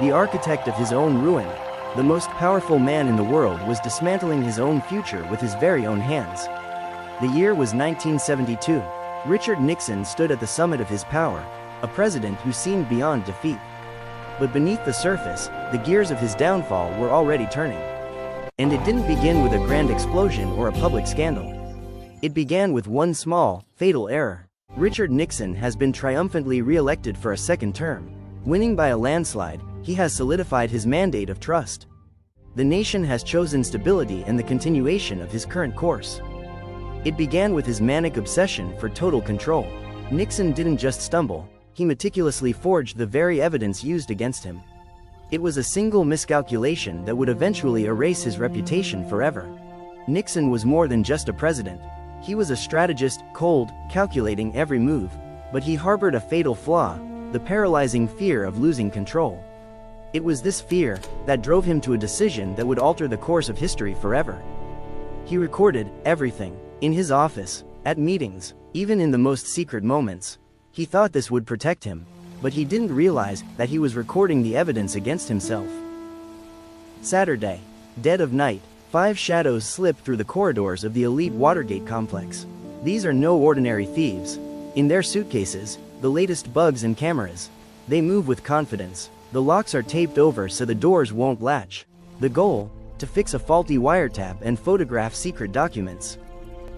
The architect of his own ruin, the most powerful man in the world, was dismantling his own future with his very own hands. The year was 1972. Richard Nixon stood at the summit of his power, a president who seemed beyond defeat. But beneath the surface, the gears of his downfall were already turning. And it didn't begin with a grand explosion or a public scandal. It began with one small, fatal error. Richard Nixon has been triumphantly re-elected for a second term. Winning by a landslide, he has solidified his mandate of trust. The nation has chosen stability and the continuation of his current course. It began with his manic obsession for total control. Nixon didn't just stumble, he meticulously forged the very evidence used against him. It was a single miscalculation that would eventually erase his reputation forever. Nixon was more than just a president. He was a strategist, cold, calculating every move, but he harbored a fatal flaw, the paralyzing fear of losing control. It was this fear that drove him to a decision that would alter the course of history forever. He recorded everything, in his office, at meetings, even in the most secret moments. He thought this would protect him, but he didn't realize that he was recording the evidence against himself. Saturday, dead of night, 5 shadows slip through the corridors of the elite Watergate complex. These are no ordinary thieves. In their suitcases, the latest bugs and cameras. They move with confidence. The locks are taped over so the doors won't latch. The goal? To fix a faulty wiretap and photograph secret documents.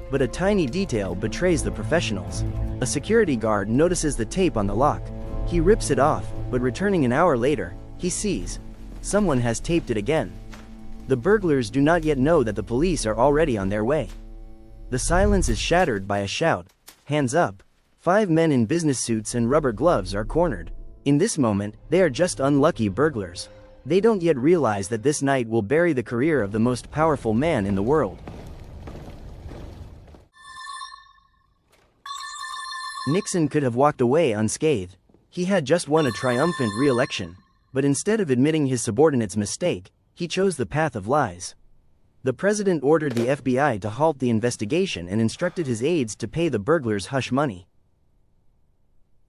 But a tiny detail betrays the professionals. A security guard notices the tape on the lock. He rips it off, but returning an hour later, he sees someone has taped it again. The burglars do not yet know that the police are already on their way. The silence is shattered by a shout, "Hands up!" 5 men in business suits and rubber gloves are cornered. In this moment, they are just unlucky burglars. They don't yet realize that this night will bury the career of the most powerful man in the world. Nixon could have walked away unscathed. He had just won a triumphant re-election, but instead of admitting his subordinate's mistake, he chose the path of lies. The president ordered the FBI to halt the investigation and instructed his aides to pay the burglars hush money.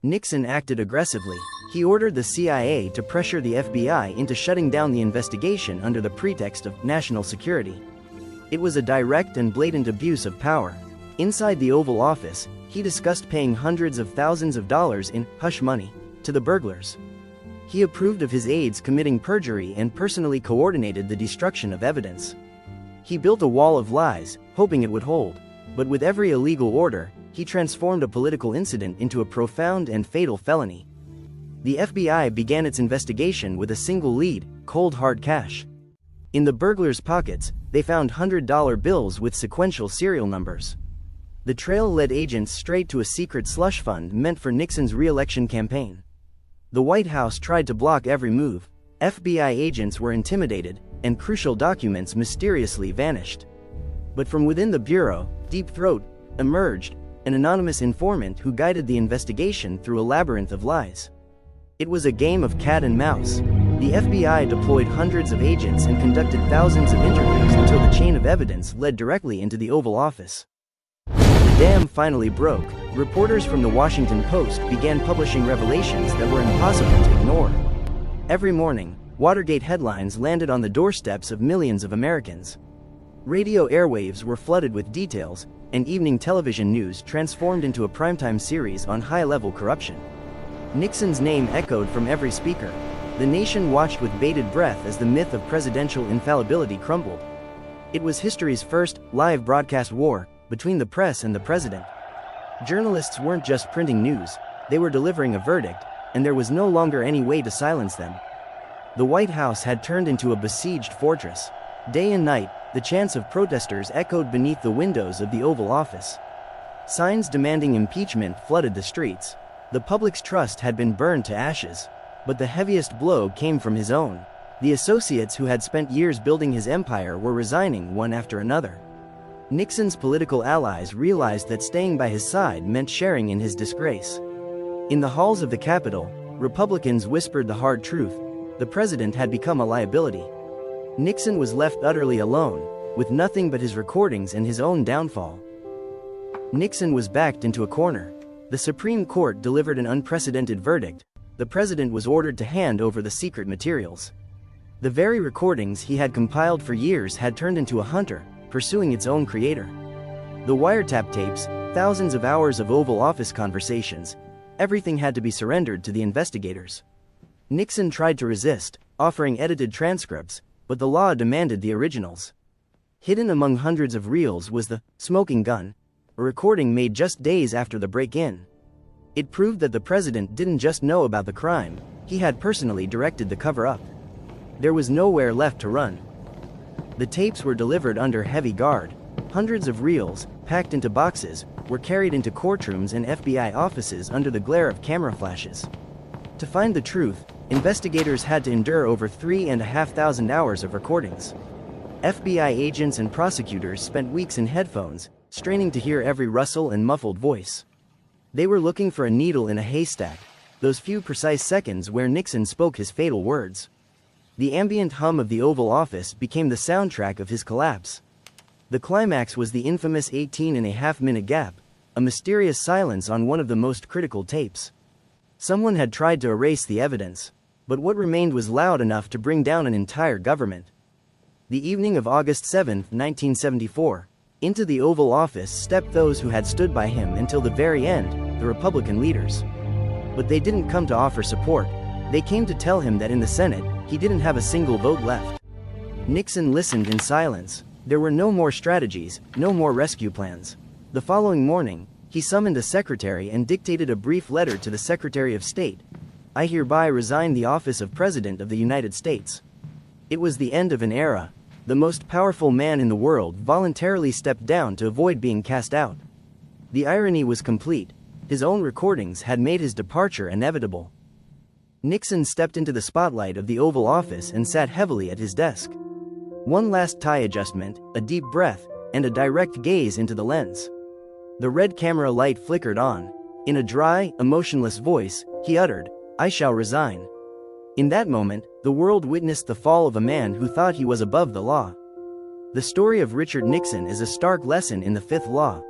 Nixon acted aggressively. He ordered the CIA to pressure the FBI into shutting down the investigation under the pretext of national security. It was a direct and blatant abuse of power. Inside the Oval Office, he discussed paying hundreds of thousands of dollars in hush money to the burglars. He approved of his aides committing perjury and personally coordinated the destruction of evidence. He built a wall of lies, hoping it would hold. But with every illegal order, he transformed a political incident into a profound and fatal felony. The FBI began its investigation with a single lead: cold hard cash. In the burglars' pockets, they found $100 bills with sequential serial numbers. The trail led agents straight to a secret slush fund meant for Nixon's re-election campaign. The White House tried to block every move. FBI agents were intimidated, and crucial documents mysteriously vanished. But from within the bureau, Deep Throat emerged, an anonymous informant who guided the investigation through a labyrinth of lies. It was a game of cat and mouse. The FBI deployed hundreds of agents and conducted thousands of interviews until the chain of evidence led directly into the Oval Office. The dam finally broke. Reporters from the Washington Post began publishing revelations that were impossible to ignore. Every morning, Watergate headlines landed on the doorsteps of millions of Americans. Radio airwaves were flooded with details, and evening television news transformed into a primetime series on high-level corruption. Nixon's name echoed from every speaker. The nation watched with bated breath as the myth of presidential infallibility crumbled. It was history's first live broadcast war between the press and the president. Journalists weren't just printing news, they were delivering a verdict, and there was no longer any way to silence them. The White House had turned into a besieged fortress. Day and night, the chants of protesters echoed beneath the windows of the Oval Office. Signs demanding impeachment flooded the streets. The public's trust had been burned to ashes. But the heaviest blow came from his own. The associates who had spent years building his empire were resigning one after another. Nixon's political allies realized that staying by his side meant sharing in his disgrace. In the halls of the Capitol, Republicans whispered the hard truth: the president had become a liability. Nixon was left utterly alone, with nothing but his recordings and his own downfall. Nixon was backed into a corner. The Supreme Court delivered an unprecedented verdict: the president was ordered to hand over the secret materials. The very recordings he had compiled for years had turned into a hunter, pursuing its own creator. The wiretap tapes, thousands of hours of Oval Office conversations, everything had to be surrendered to the investigators. Nixon tried to resist, offering edited transcripts, but the law demanded the originals. Hidden among hundreds of reels was the smoking gun, a recording made just days after the break-in. It proved that the president didn't just know about the crime, he had personally directed the cover-up. There was nowhere left to run. The tapes were delivered under heavy guard. Hundreds of reels, packed into boxes, were carried into courtrooms and FBI offices under the glare of camera flashes. To find the truth, investigators had to endure over 3,500 hours of recordings. FBI agents and prosecutors spent weeks in headphones, straining to hear every rustle and muffled voice. They were looking for a needle in a haystack, those few precise seconds where Nixon spoke his fatal words. The ambient hum of the Oval Office became the soundtrack of his collapse. The climax was the infamous 18.5-minute gap, a mysterious silence on one of the most critical tapes. Someone had tried to erase the evidence, but what remained was loud enough to bring down an entire government. The evening of August 7, 1974, into the Oval Office stepped those who had stood by him until the very end, the Republican leaders. But they didn't come to offer support, they came to tell him that in the Senate, he didn't have a single vote left. Nixon listened in silence. There were no more strategies, no more rescue plans. The following morning, he summoned a secretary and dictated a brief letter to the Secretary of State. I hereby resign the office of President of the United States. It was the end of an era. The most powerful man in the world voluntarily stepped down to avoid being cast out. The irony was complete. His own recordings had made his departure inevitable. Nixon stepped into the spotlight of the Oval Office and sat heavily at his desk. One last tie adjustment, a deep breath, and a direct gaze into the lens. The red camera light flickered on. In a dry, emotionless voice, he uttered, "I shall resign." In that moment, the world witnessed the fall of a man who thought he was above the law. The story of Richard Nixon is a stark lesson in the fifth law.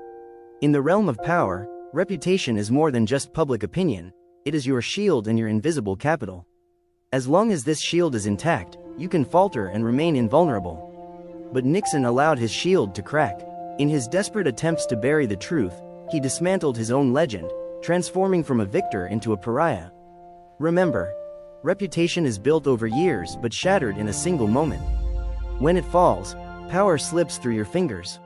In the realm of power, reputation is more than just public opinion, it is your shield and your invisible capital. As long as this shield is intact, you can falter and remain invulnerable. But Nixon allowed his shield to crack. In his desperate attempts to bury the truth, he dismantled his own legend, transforming from a victor into a pariah. Remember, reputation is built over years but shattered in a single moment. When it falls, power slips through your fingers.